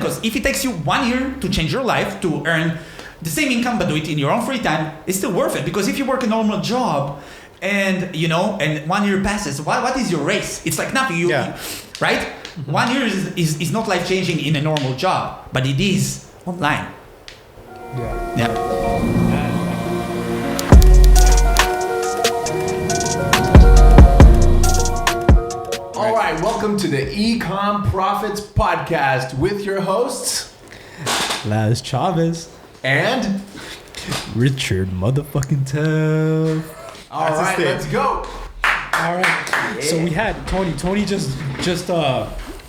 because if it takes you 1 year to change your life, to earn the same income but do it in your own free time, it's still worth it. Because if you work a normal job and and 1 year passes, what is your race? It's like nothing. Right? 1 year is not life changing in a normal job, but it is online. Yeah. All right, welcome to the ECOM Profits Podcast with your hosts, lazchavez and Richard motherfucking Telf. All right, let's go. All right. Yeah. So we had Tony. Tony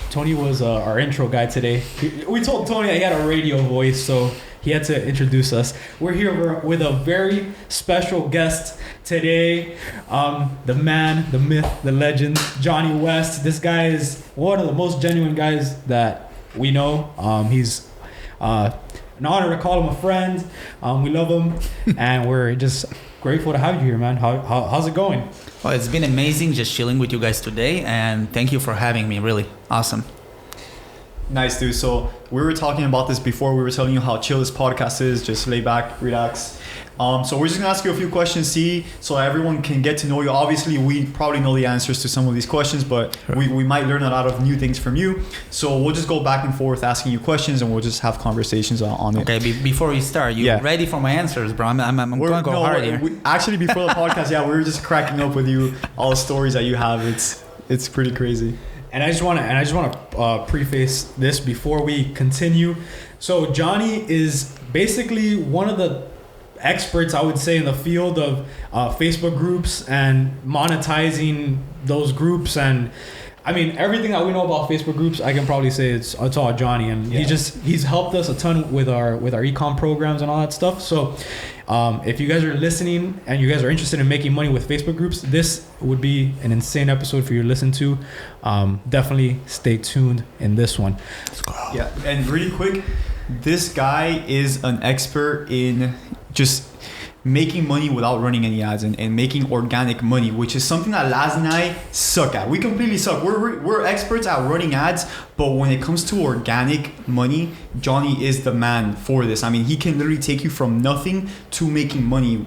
Tony was our intro guy today. We told Tony he had a radio voice, so he had to introduce us. We're here with a very special guest today. The man, the myth, the legend, Jonny West. This guy is one of the most genuine guys that we know. He's an honor to call him a friend. We love him, and we're just grateful to have you here, man. How's it going? Well, it's been amazing just chilling with you guys today, and thank you for having me. Really awesome. Nice, dude. So we were talking about this before. We were telling you how chill this podcast is. Just lay back, relax. So we're just gonna ask you a few questions, so everyone can get to know you. Obviously, we probably know the answers to some of these questions, but we might learn a lot of new things from you. So we'll just go back and forth asking you questions, and we'll just have conversations on it. Okay. Before we start, you ready for my answers, bro? I'm gonna go hard here. Actually, before the podcast, we were just cracking up with you, all the stories that you have. It's pretty crazy. And I just want to preface this before we continue. So Jonny is basically one of the experts, I would say, in the field of Facebook groups and monetizing those groups. And I mean, everything that we know about Facebook groups, I can probably say it's all Jonny. And he's helped us a ton with our ECOM programs and all that stuff. So if you guys are listening and you guys are interested in making money with Facebook groups, this would be an insane episode for you to listen to. Definitely stay tuned in this one. Let's go. Yeah, and really quick, this guy is an expert in just making money without running any ads and making organic money, which is something that Laz and I suck at. We completely suck. We're experts at running ads, but when it comes to organic money, Jonny is the man for this. I mean, he can literally take you from nothing to making money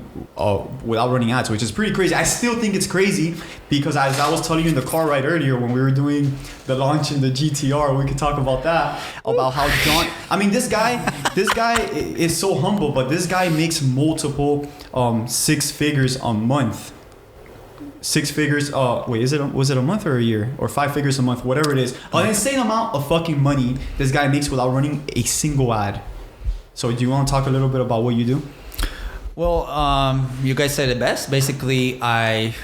without running ads, which is pretty crazy. I still think it's crazy because as I was telling you in the car ride earlier when we were doing the launch in the GTR, we could talk about that, about how this guy is so humble, but this guy makes multiple 6 figures a month. 6 figures, was it a month or a year? Or 5 figures a month, whatever it is. An insane amount of fucking money this guy makes without running a single ad. So do you want to talk a little bit about what you do? Well, you guys said it best. Basically, I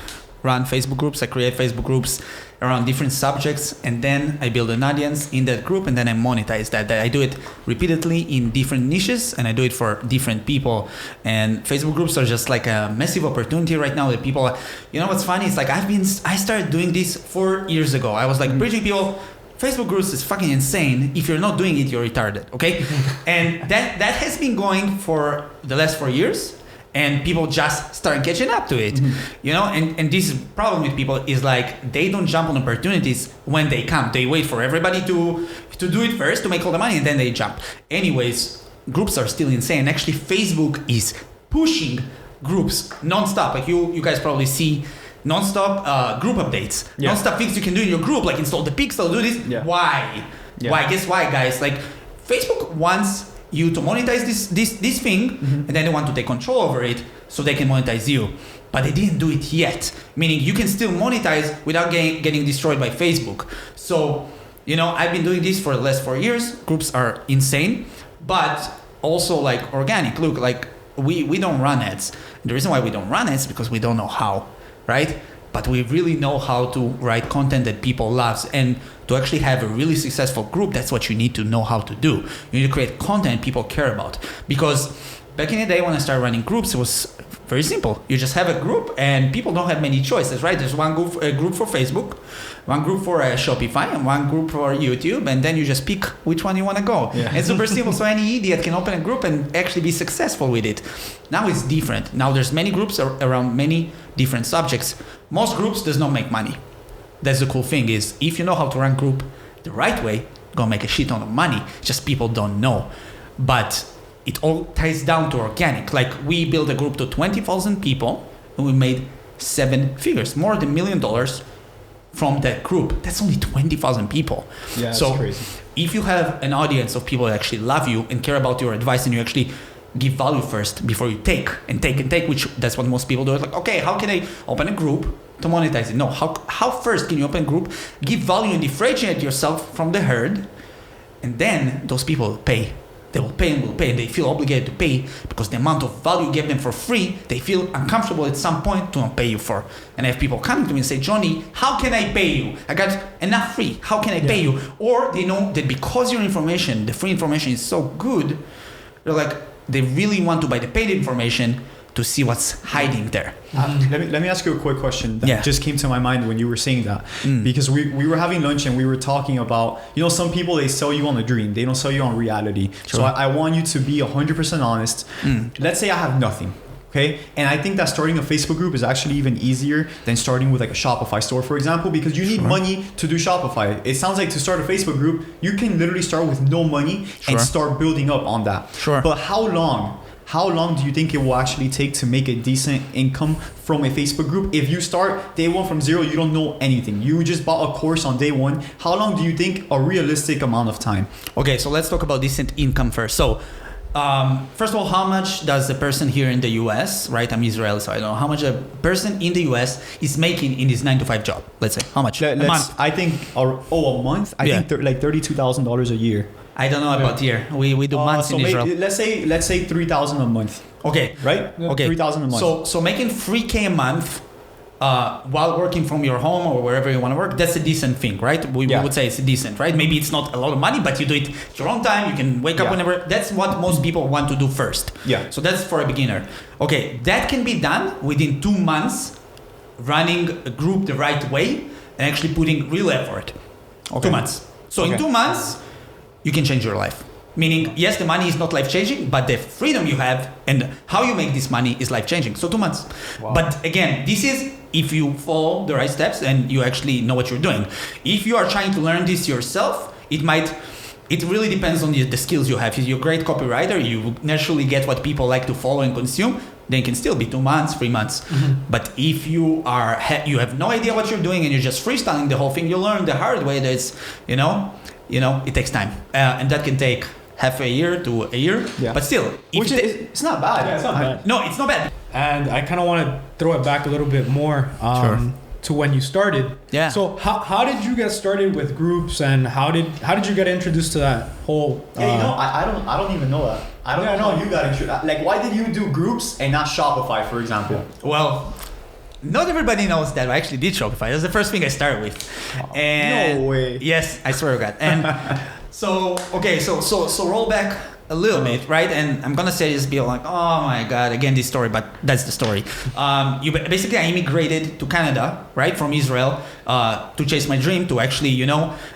run Facebook groups. I create Facebook groups around different subjects, and then I build an audience in that group, and then I monetize that. I do it repeatedly in different niches, and I do it for different people. And Facebook groups are just like a massive opportunity right now that people, you know what's funny? It's like I started doing this 4 years ago. I was like preaching people, Facebook groups is fucking insane. If you're not doing it, you're retarded, okay? And that has been going for the last 4 years. And people just start catching up to it, and this problem with people is like they don't jump on opportunities when they come. They wait for everybody to do it first to make all the money, and then they jump. Anyways, groups are still insane. Actually, Facebook is pushing groups nonstop. Like you guys probably see nonstop group updates, nonstop things you can do in your group, like install the pixel, do this. Yeah. Why? Yeah. Why? Guess why, guys? Like Facebook wants you to monetize this thing, and then they want to take control over it so they can monetize you, but they didn't do it yet, meaning you can still monetize without getting destroyed by Facebook. So I've been doing this for the last 4 years. Groups are insane, but also like organic. Look, like we don't run ads. The reason why we don't run ads is because we don't know how, right? But we really know how to write content that people love. And to actually have a really successful group, that's what you need to know how to do. You need to create content people care about. Because back in the day when I started running groups, it was very simple. You just have a group and people don't have many choices, right? There's one group for Facebook, one group for Shopify, and one group for YouTube, and then you just pick which one you want to go. Yeah. It's super simple, so any idiot can open a group and actually be successful with it. Now it's different. Now there's many groups around many different subjects. Most groups does not make money. That's the cool thing is if you know how to run group the right way, gonna make a shit ton of money. Just people don't know. But it all ties down to organic. Like we built a group to 20,000 people and we made 7 figures, more than $1 million from that group. That's only 20,000 people. Yeah, that's so crazy. if you have an audience of people that actually love you and care about your advice and you actually give value first before you take, which that's what most people do. It's like, okay, how can I open a group to monetize it? No, how first can you open a group, give value and differentiate yourself from the herd, and then those people pay. They will pay and will pay, and they feel obligated to pay because the amount of value you give them for free, they feel uncomfortable at some point to not pay you for. And I have people coming to me and say, Jonny, how can I pay you? I got enough free. How can I pay you? Or they know that because your information, the free information is so good, they're like, they really want to buy the paid information to see what's hiding there. Let me ask you a quick question that just came to my mind when you were saying that. Because we were having lunch and we were talking about, some people, they sell you on a dream. They don't sell you on reality. Sure. So I want you to be 100% honest. Let's say I have nothing. Okay. And I think that starting a Facebook group is actually even easier than starting with like a Shopify store, for example, because you need money to do Shopify. It sounds like to start a Facebook group, you can literally start with no money and start building up on that. Sure. But how long do you think it will actually take to make a decent income from a Facebook group? If you start day one from zero, you don't know anything. You just bought a course on day one. How long do you think a realistic amount of time? Okay, so let's talk about decent income first. So, first of all, how much does a person here in the US, right? I'm Israeli, so I don't know how much a person in the US is making in his 9-to-5 job. Let's say how much a month? I think a month. I think like $32,000 a year. I don't know about year. We do months in Israel. Let's say 3,000 a month. Okay. Right? Yeah. Okay. 3,000 a month. So making 3K a month while working from your home or wherever you want to work, that's a decent thing, right? We would say it's decent, right? Maybe it's not a lot of money, but you do it at your own time. You can wake up whenever. That's what most people want to do first. Yeah. So that's for a beginner. Okay, that can be done within 2 months, running a group the right way and actually putting real effort. Okay. 2 months. So in 2 months, you can change your life. Meaning, yes, the money is not life-changing, but the freedom you have and how you make this money is life-changing. So 2 months. Wow. But again, this is if you follow the right steps and you actually know what you're doing. If you are trying to learn this yourself, it really depends on the skills you have. If you're a great copywriter, you naturally get what people like to follow and consume, then it can still be 2 months, 3 months. But if you you have no idea what you're doing and you're just freestyling the whole thing, you learn the hard way that it's, it takes time. And that can take half a year to a year. Yeah. But still. It's not bad. Yeah, it's not bad. No, it's not bad. And I kind of want to throw it back a little bit more to when you started. Yeah. So how did you get started with groups and how did you get introduced to that whole... I don't even know that. I don't know how you got introduced. Like, why did you do groups and not Shopify, for example? Well... Not everybody knows that I actually did Shopify. That's the first thing I started with. And no way. Yes, I swear to God. And so roll back a little bit, right? And I'm gonna say this, be like, oh my God, again this story, but that's the story. I immigrated to Canada, right, from Israel, to chase my dream, to actually,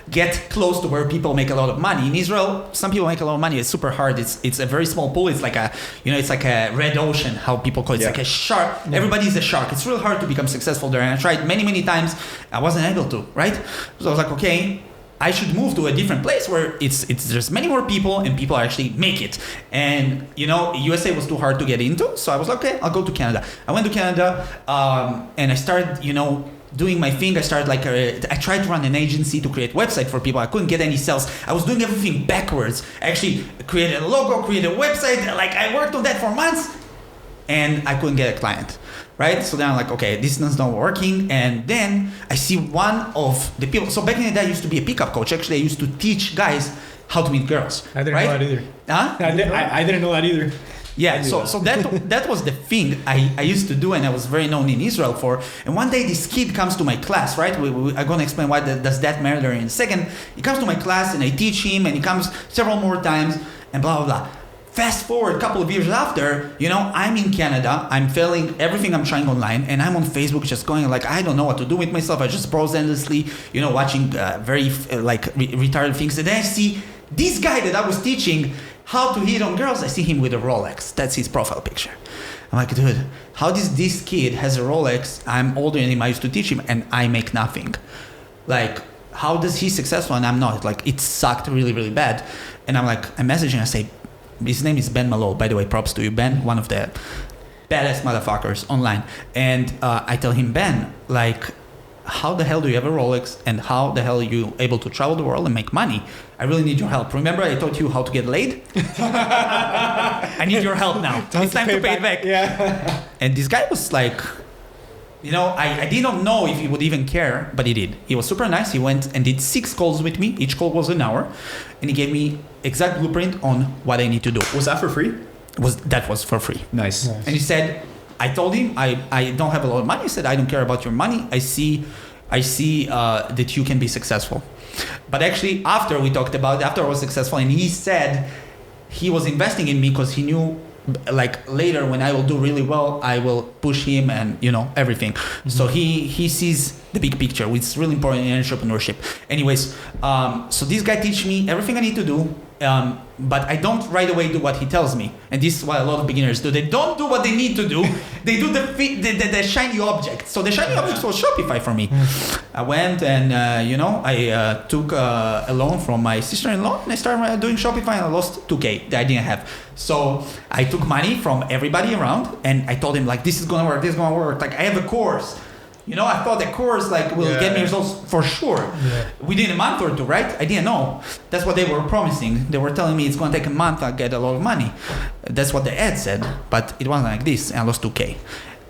get close to where people make a lot of money. In Israel, some people make a lot of money. It's super hard. It's a very small pool. It's like it's like a red ocean, how people call it. It's like a shark. Yeah. Everybody is a shark. It's really hard to become successful there. And I tried many, many times. I wasn't able to, right? So I was like, okay, I should move to a different place where there's many more people and people actually make it. And USA was too hard to get into, so I was like, okay, I'll go to Canada. I went to Canada and I started, doing my thing. I started I tried to run an agency to create website for people. I couldn't get any sales. I was doing everything backwards. I actually created a logo, created a website. I worked on that for months and I couldn't get a client. Right? So then I'm like, okay, this is not working. And then I see one of the people. So back in the day, I used to be a pickup coach. Actually, I used to teach guys how to meet girls. I didn't know that either. Huh? I didn't know that either. Yeah, so that was the thing I used to do and I was very known in Israel for. And one day this kid comes to my class, right? I'm going to explain why does that matter in a second. He comes to my class and I teach him and he comes several more times and blah, blah, blah. Fast forward a couple of years after, I'm in Canada, I'm failing everything I'm trying online, and I'm on Facebook just going I don't know what to do with myself. I just browse endlessly, watching very retarded things. And then I see this guy that I was teaching how to hit on girls. I see him with a Rolex. That's his profile picture. I'm like, dude, how does this kid has a Rolex? I'm older than him. I used to teach him, and I make nothing. how does he successful and I'm not? Like, it sucked really, really bad. And I'm like, I'm messaging, I say, his name is Ben Malo, by the way, props to you, Ben, one of the badass motherfuckers online. And I tell him, Ben, like, how the hell do you have a Rolex and how the hell are you able to travel the world and make money? I really need your help. Remember I taught you how to get laid? I need your help now. It's time to pay it back. Yeah. And this guy was like, you know, I didn't know if he would even care, but he did. He was super nice. He went and did 6 calls with me. Each call was an hour. And he gave me exact blueprint on what I need to do. Was that for free? That was for free. Nice. And he said, I told him I don't have a lot of money. He said, I don't care about your money. I see that you can be successful. But actually, after we talked about it, after I was successful, and he said he was investing in me because he knew, like, later when I will do really well, I will push him and, you know, everything. Mm-hmm. So he sees the big picture, which is really important in entrepreneurship. Anyways, so this guy teach me everything I need to do. But I don't right away do what he tells me, and this is what a lot of beginners do. They don't do what they need to do. They do the shiny object. So the shiny object was Shopify for me. I went and I took a loan from my sister-in-law, and I started doing Shopify, and I lost $2,000 that I didn't have. So I took money from everybody around, and I told him, like, this is gonna work. This is gonna work. Like, I have a course. You know, I thought the course will get me results for sure. Yeah. Within a month or 2, right? I didn't know. That's what they were promising. They were telling me it's going to take a month, I'll get a lot of money. That's what the ad said, but it wasn't like this, and I lost $2,000.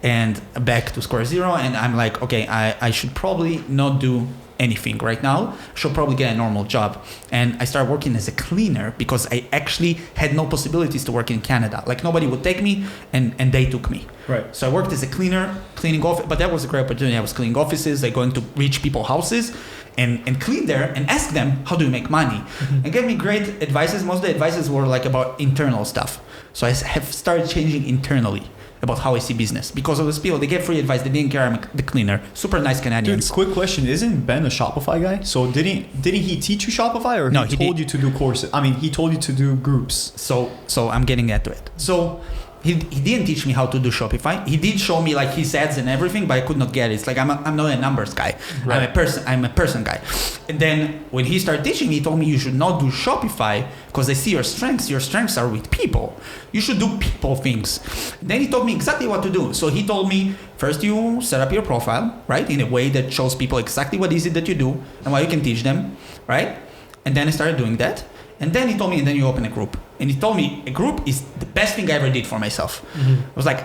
And back to square zero, and I'm like, okay, I should probably not do anything right now. Should probably get a normal job. And I started working as a cleaner because I actually had no possibilities to work in Canada. Like, nobody would take me, and they took me. Right. So I worked as a cleaner, cleaning office, but that was a great opportunity. I was cleaning offices, like going to rich people's houses and clean there and ask them, how do you make money? Mm-hmm. And gave me great advices. Most of the advices were like about internal stuff. So I have started changing internally about how I see business because of those people. They gave free advice. They didn't care. I'm the cleaner. Super nice Canadians. Dude, quick question: isn't Ben a Shopify guy? So didn't he teach you Shopify, or no, he told you to do courses? I mean, he told you to do groups. So I'm getting into it. So he didn't teach me how to do Shopify. He did show me like his ads and everything, but I could not get it. It's like I'm not a numbers guy. Right. I'm a person guy. And then when he started teaching me, he told me you should not do Shopify because I see your strengths. Your strengths are with people. You should do people things. Then he told me exactly what to do. So he told me, first you set up your profile, right, in a way that shows people exactly what is it that you do and what you can teach them, right? And then I started doing that. And then he told me, and then you open a group. And he told me a group is the best thing I ever did for myself. Mm-hmm. I was like,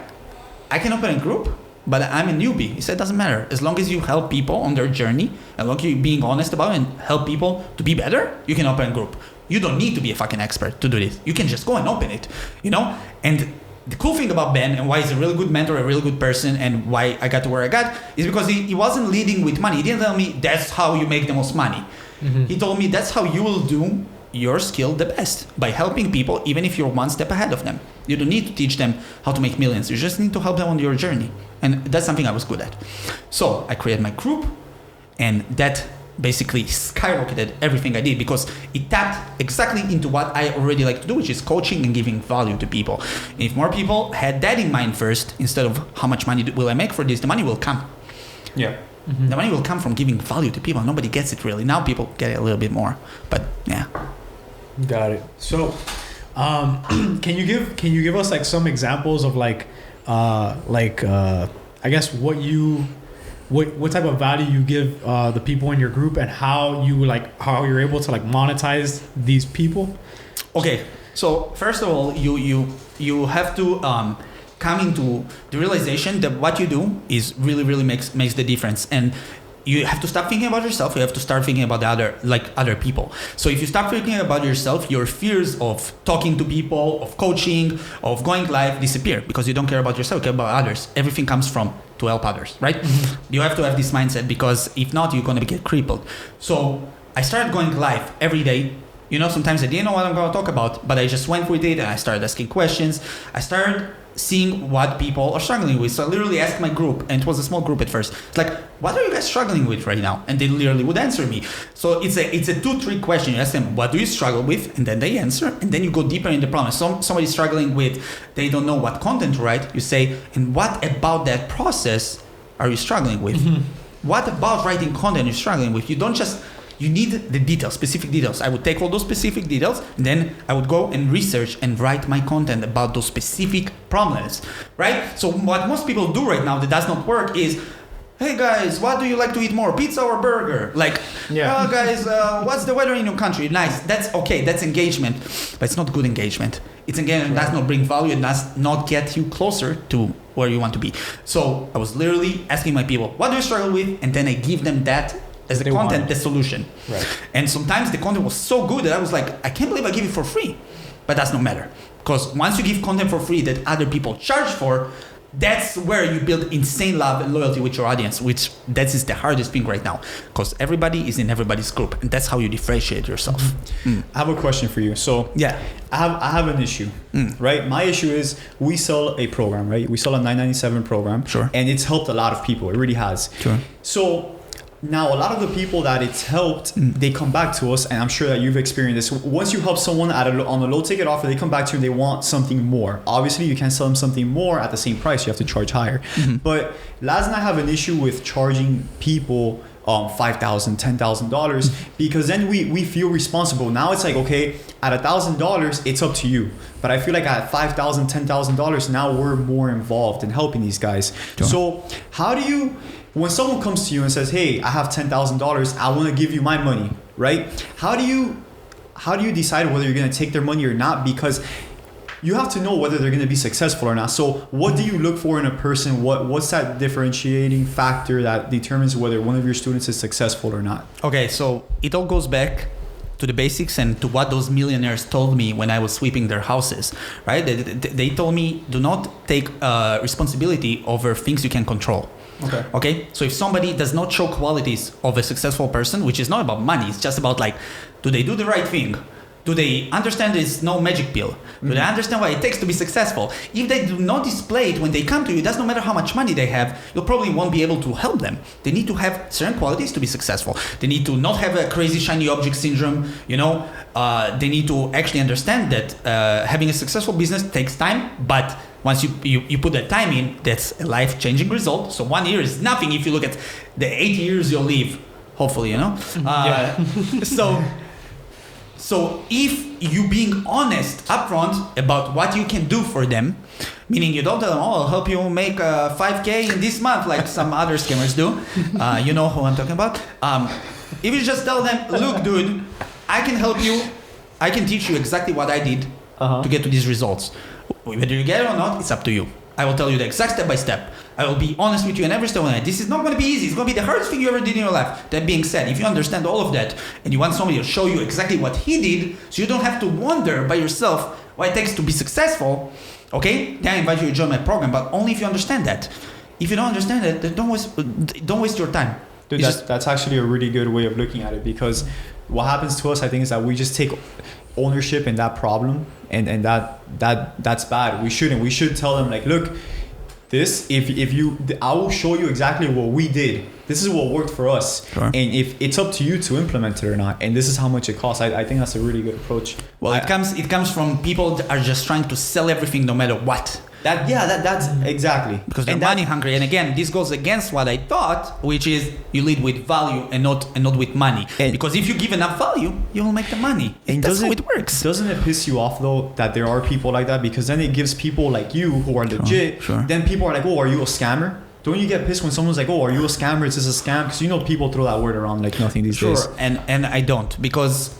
I can open a group, but I'm a newbie. He said, it doesn't matter. As long as you help people on their journey, as long as you're being honest about it and help people to be better, you can open a group. You don't need to be a fucking expert to do this. You can just go and open it, you know? And the cool thing about Ben and why he's a really good mentor, a really good person, and why I got to where I got is because he wasn't leading with money. He didn't tell me that's how you make the most money. Mm-hmm. He told me that's how you will do your skill the best, by helping people even if you're one step ahead of them. You don't need to teach them how to make millions. You just need to help them on your journey. And that's something I was good at. So I created my group, and that basically skyrocketed everything I did because it tapped exactly into what I already like to do, which is coaching and giving value to people. And if more people had that in mind first, instead of how much money will I make for this, the money will come. Yeah. Mm-hmm. The money will come from giving value to people. Nobody gets it really. Now people get it a little bit more, but yeah. Got it. So, can you give us like some examples of I guess what type of value you give the people in your group, and how you're able to like monetize these people? Okay, so first of all, you have to come into the realization that what you do is really makes the difference, and you have to stop thinking about yourself. You have to start thinking about other people. So if you start thinking about yourself, your fears of talking to people, of coaching, of going live disappear because you don't care about yourself, you care about others. Everything comes from to help others, right? Mm-hmm. You have to have this mindset because if not, you're going to get crippled. So I started going live every day. You know, sometimes I didn't know what I'm going to talk about, but I just went with it and I started asking questions. I started seeing what people are struggling with. So I literally asked my group, and it was a small group at first. It's like, what are you guys struggling with right now? And they literally would answer me. So it's a 2-3 question. You ask them, what do you struggle with? And then they answer, and then you go deeper in the problem. Somebody's struggling with, they don't know what content to write. You say, and what about that process are you struggling with? Mm-hmm. What about writing content you're struggling with? You don't just you need the details, specific details. I would take all those specific details, and then I would go and research and write my content about those specific problems, right? So what most people do right now that does not work is, hey guys, what do you like to eat more, pizza or burger? Like, oh guys, what's the weather in your country? Nice. That's okay. That's engagement, but it's not good engagement. It's engagement that does not bring value and does not get you closer to where you want to be. So I was literally asking my people, what do you struggle with? And then I give them that as the content, the solution. Right. And sometimes the content was so good that I was like, I can't believe I give it for free. But that's no matter. Because once you give content for free that other people charge for, that's where you build insane love and loyalty with your audience, which that is the hardest thing right now. Because everybody is in everybody's group. And that's how you differentiate yourself. I have a question for you. So yeah, I have an issue, right? My issue is we sell a program, right? We sell a $9.97 program. Sure. And it's helped a lot of people. It really has. Sure. So now a lot of the people that it's helped, they come back to us, and I'm sure that you've experienced this. Once you help someone on a low ticket offer, they come back to you and they want something more. Obviously, you can't sell them something more at the same price. You have to charge higher. But Laz and I have an issue with charging people $5,000, $10,000 because then we feel responsible. Now it's like, okay, at $1,000, it's up to you. But I feel like at $5,000, $10,000, now we're more involved in helping these guys. Sure. So how do you, when someone comes to you and says, hey, I have $10,000, I want to give you my money, right? How do you decide whether you're going to take their money or not? Because you have to know whether they're going to be successful or not. So what do you look for in a person? What's that differentiating factor that determines whether one of your students is successful or not? Okay, so it all goes back to the basics and to what those millionaires told me when I was sweeping their houses, right? They told me, do not take responsibility over things you can control. Okay. So if somebody does not show qualities of a successful person, which is not about money, it's just about like, do they do the right thing? Do they understand there's no magic pill? Do they understand what it takes to be successful? If they do not display it when they come to you, it doesn't matter how much money they have, you probably won't be able to help them. They need to have certain qualities to be successful. They need to not have a crazy shiny object syndrome, they need to actually understand that having a successful business takes time, but once you put that time in, that's a life-changing result. So 1 year is nothing if you look at the 8 years you'll live, hopefully, So if you being honest upfront about what you can do for them, meaning you don't tell them, I'll help you make 5K in this month like some other scammers do. You know who I'm talking about. If you just tell them, look, dude, I can help you. I can teach you exactly what I did to get to these results. Whether you get it or not, it's up to you. I will tell you the exact step by step. I will be honest with you in every step of it. This is not going to be easy. It's going to be the hardest thing you ever did in your life. That being said, if you understand all of that and you want somebody to show you exactly what he did, so you don't have to wonder by yourself what it takes to be successful, okay? Then I invite you to join my program, but only if you understand that. If you don't understand it, then don't waste your time. Dude, that's actually a really good way of looking at it, because what happens to us, I think, is that we just take ownership in that problem, and that's bad. We shouldn't. We should tell them, like, look, I will show you exactly what we did. This is what worked for us. Sure. And if it's up to you to implement it or not, and this is how much it costs, I think that's a really good approach. Well, it comes from people that are just trying to sell everything no matter what. That's exactly. Because they're money hungry. And again, this goes against what I thought, which is you lead with value and not with money. Because if you give enough value, you will make the money. And that's how it works. Doesn't it piss you off though that there are people like that? Because then it gives people like you who are legit. Sure. Then people are like, oh, are you a scammer? Don't you get pissed when someone's like, oh, are you a scammer? Is this a scam? Because people throw that word around like nothing these days. Sure. And I don't, because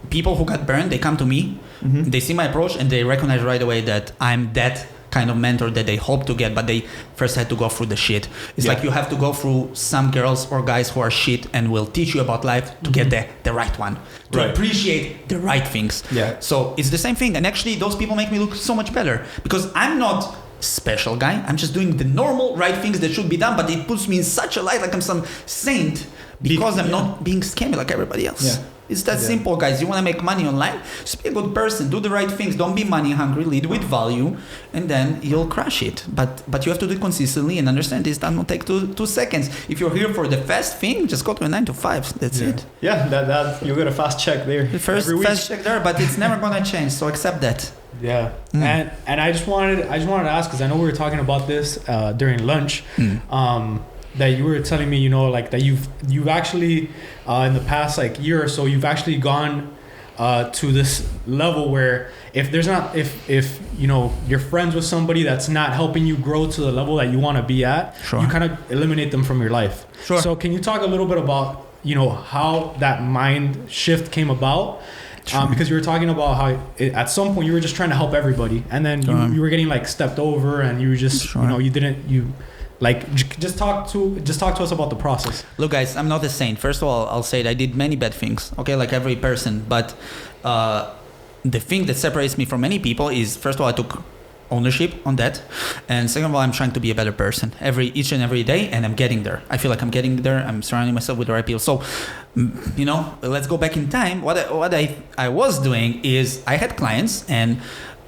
people who got burned, they come to me, they see my approach, and they recognize right away that I'm that kind of mentor that they hope to get, but they first had to go through the shit. It's like you have to go through some girls or guys who are shit and will teach you about life to get the right one, to appreciate the right things. Yeah. So it's the same thing. And actually those people make me look so much better, because I'm not special guy. I'm just doing the normal right things that should be done, but it puts me in such a light like I'm some saint, because I'm not being scammy like everybody else. Yeah. It's that simple, guys. You want to make money online? Just be a good person. Do the right things. Don't be money hungry. Lead with value, and then you'll crush it. But you have to do it consistently and understand this. That won't take 2 seconds. If you're here for the fast thing, just go to a 9 to 5. That's it. Yeah, that you get a fast check there. The first fast check there, but it's never gonna change. So accept that. Yeah, and I just wanted to ask, because I know we were talking about this during lunch. that you were telling me, like that you've actually in the past like year or so, you've actually gone to this level where if you're friends with somebody that's not helping you grow to the level that you want to be at, Sure. you kind of eliminate them from your life. Sure. So can you talk a little bit about how that mind shift came about? Because you were talking about how at some point you were just trying to help everybody, and then you were getting like stepped over, and you were just just talk to us about the process. Look, guys, I'm not a saint. First of all, I'll say it, I did many bad things, okay, like every person. But the thing that separates me from many people is, first of all, I took ownership on that, and second of all, I'm trying to be a better person each and every day, and I'm getting there. I feel like I'm getting there. I'm surrounding myself with the right people. So, let's go back in time. What I was doing is I had clients, and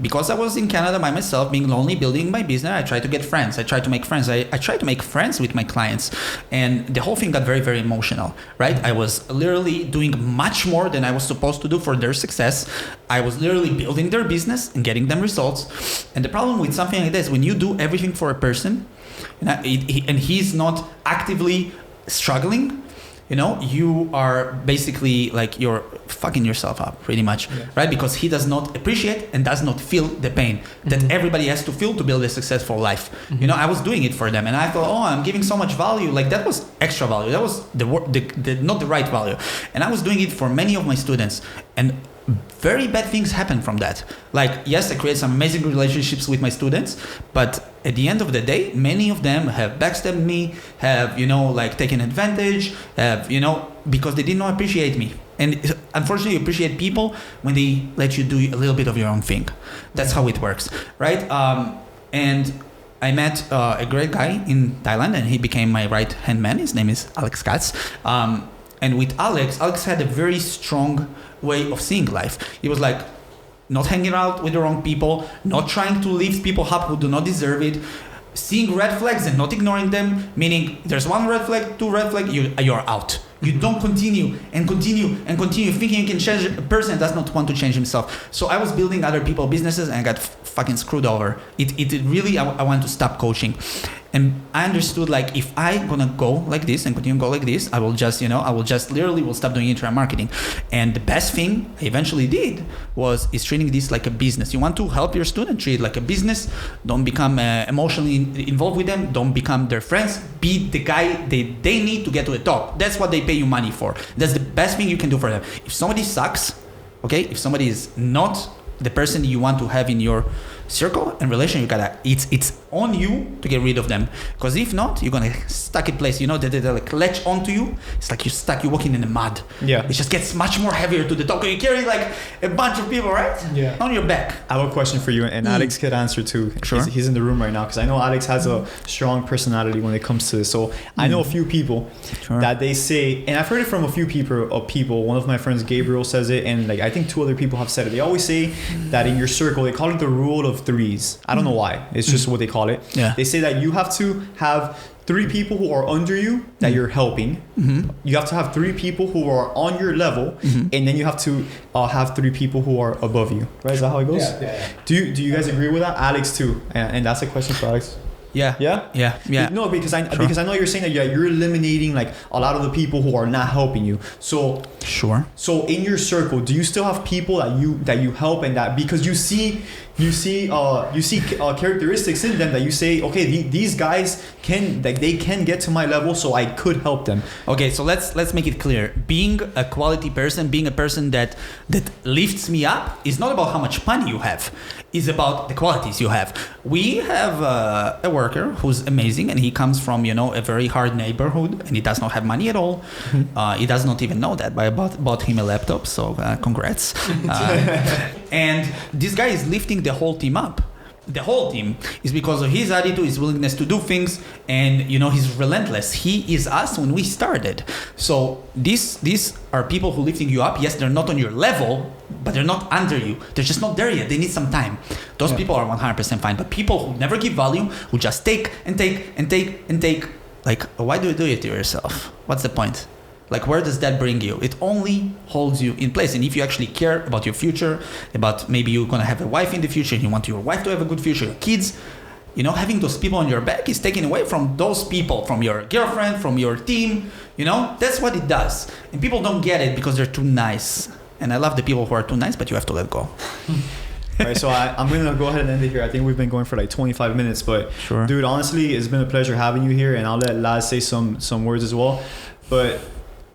because I was in Canada by myself, being lonely, building my business, I tried to get friends. I tried to make friends. I tried to make friends with my clients. And the whole thing got very, very emotional, right? I was literally doing much more than I was supposed to do for their success. I was literally building their business and getting them results. And the problem with something like this, when you do everything for a person and he's not actively struggling, you are basically like you're fucking yourself up pretty much, right? Because he does not appreciate and does not feel the pain that everybody has to feel to build a successful life. I was doing it for them, and I thought, I'm giving so much value. Like that was extra value. That was not the right value. And I was doing it for many of my students, and very bad things happen from that. Like, yes, I create some amazing relationships with my students, but at the end of the day, many of them have backstabbed me, have, taken advantage, have, because they did not appreciate me. And unfortunately, you appreciate people when they let you do a little bit of your own thing. That's how it works, right? And I met a great guy in Thailand, and he became my right-hand man. His name is Alex Katz. And with Alex had a very strong way of seeing life. He was like not hanging out with the wrong people, not trying to lift people up who do not deserve it, seeing red flags and not ignoring them, meaning there's one red flag, two red flag, you're out. You don't continue thinking you can change a person that does not want to change himself. So I was building other people's businesses and I got fucking screwed over. It really, I want to stop coaching. And I understood, like, if I gonna go like this and continue to go like this, I will just literally will stop doing internet marketing. And the best thing I eventually did is treating this like a business. You want to help your student, treat it like a business. Don't become emotionally involved with them. Don't become their friends. Be the guy they need to get to the top. That's what they pay you money for. That's the best thing you can do for them. If somebody sucks, okay, if somebody is not the person you want to have in your circle and relation, it's on you to get rid of them, because if not, you're gonna stuck in place. They like latch onto you. It's like you're walking in the mud. It just gets much more heavier to the top. You carry like a bunch of people, right, on your back. I have a question for you, and Alex could answer too. Sure. He's in the room right now, because I know Alex has a strong personality when it comes to this. So I know a few people that they say, and I've heard it from a few people. One of my friends, Gabriel, says it, and like I think two other people have said it. They always say that in your circle, they call it the rule of threes. I don't know why. It's just what they call it. They say that you have to have 3 people who are under you that you're helping. You have to have 3 people who are on your level, and then you have to have 3 people who are above you. Right? Is that how it goes? Yeah. Do you guys agree with that? Alex too. And that's a question for Alex. Yeah. No, because I know you're saying that you're eliminating like a lot of the people who are not helping you. So sure. So in your circle, do you still have people that you help, and that because you see characteristics in them that you say, okay, these guys can get to my level, so I could help them. Okay, so let's make it clear. Being a quality person, being a person that lifts me up, is not about how much money you have. It's about the qualities you have. We have a worker who's amazing, and he comes from a very hard neighborhood, and he does not have money at all. He does not even know that, but I bought him a laptop, so congrats. And this guy is lifting the whole team up. The whole team is because of his attitude, his willingness to do things, and he's relentless. He is us when we started. So these are people who lifting you up. Yes, they're not on your level, but they're not under you. They're just not there yet. They need some time. Those people are 100% fine. But people who never give value, who just take and take and take and take, like, why do you do it to yourself? What's the point? Like, where does that bring you? It only holds you in place. And if you actually care about your future, about maybe you're going to have a wife in the future and you want your wife to have a good future, your kids, having those people on your back is taken away from those people, from your girlfriend, from your team. That's what it does. And people don't get it because they're too nice. And I love the people who are too nice, but you have to let go. All right, so I'm going to go ahead and end it here. I think we've been going for like 25 minutes, but Sure. dude, honestly, it's been a pleasure having you here, and I'll let Laz say some words as well. But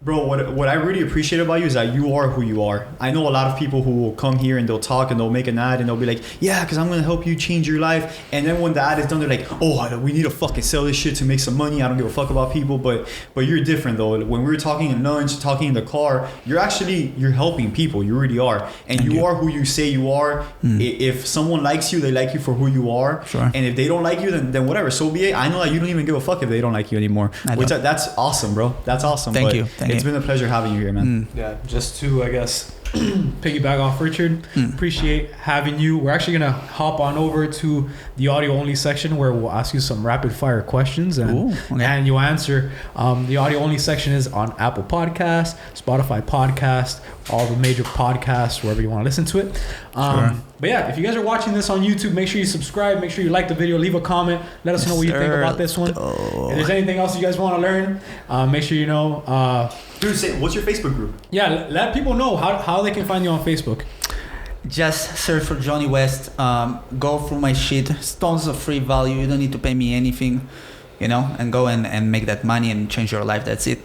bro, what I really appreciate about you is that you are who you are. I know a lot of people who will come here and they'll talk and they'll make an ad and they'll be like, yeah, because I'm going to help you change your life. And then when the ad is done, they're like, oh, we need to fucking sell this shit to make some money. I don't give a fuck about people. But you're different though. When we were talking in lunch, talking in the car, you're helping people. You really are. And you are who you say you are. If someone likes you, they like you for who you are. Sure. And if they don't like you, then whatever. So be it. I know that you don't even give a fuck if they don't like you anymore. That's awesome, bro. That's awesome. Thank you. It's been a pleasure having you here, man. Yeah, just to, I guess, piggyback off Richard, appreciate having you. We're actually going to hop on over to the audio only section where we'll ask you some rapid fire questions and you answer. The audio only section is on Apple Podcasts, Spotify Podcast, all the major podcasts, wherever you want to listen to it. Sure. But yeah, if you guys are watching this on YouTube, make sure you subscribe, make sure you like the video, leave a comment, let us know what you think about this one. If there's anything else you guys want to learn, make sure you know. Dude, say, what's your Facebook group? Yeah, let people know how they can find you on Facebook. Just search for Jonny West. Go through my shit. It's tons of free value. You don't need to pay me anything, and go and make that money and change your life. That's it.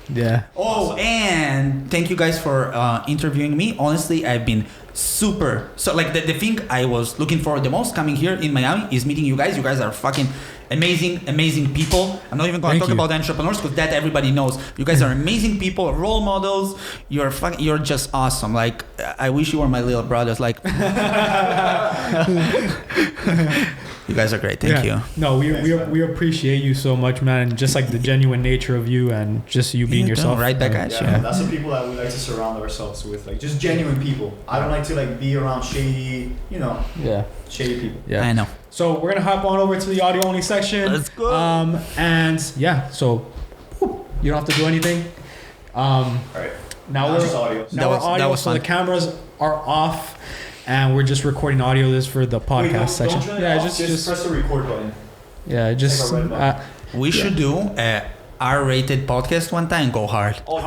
Yeah. Oh, and thank you guys for interviewing me. Honestly, I've been the thing I was looking for the most coming here in Miami is meeting you guys. You guys are fucking amazing people. I'm not even going to talk about entrepreneurs because that everybody knows. You guys are amazing people, role models. You're just awesome. Like, I wish you were my little brothers. Like, you guys are great. Thank you. No, we appreciate you so much, man. And just like the genuine nature of you and just you being yourself. Right back at you. Yeah, that's the people that we like to surround ourselves with, like just genuine people. I don't like to like be around shady, shady people. Yeah, I know. So we're gonna hop on over to the audio only section. Let's go. And yeah, so you don't have to do anything. All right. Now we're audio. Now we're audio, so the cameras are off. And we're just recording audio. This for the podcast section. Just press the record button. Yeah, just. We should do a R-rated podcast one time. Go hard. Oh,